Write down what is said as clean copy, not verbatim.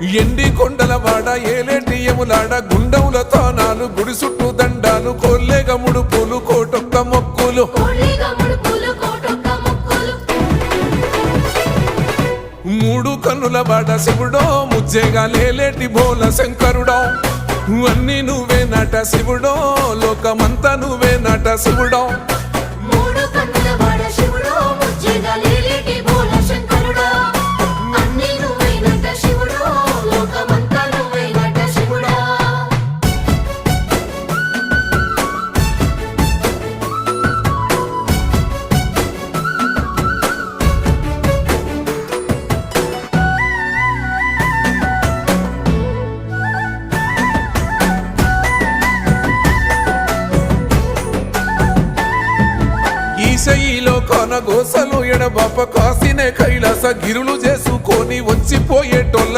ఎండి కొండల వాడ ఏలేటియములాడ గుండముల తానాలు గుడి చుట్టూ దండాలు కోల్లేగ ముడుపులు కోటొక్క మొక్కులు మూడు కన్నుల వాడ శివుడో ముజ్జేగా లేలేటి బోల శంకరుడో అన్ని నువ్వే నట శివుడో లోకమంతా నువ్వే నట శివుడో ఈశయిలో కొనగోసలు ఎడబాప కాసినే కైలాస గిరులు చేసుకొని వచ్చిపోయేటోళ్ళ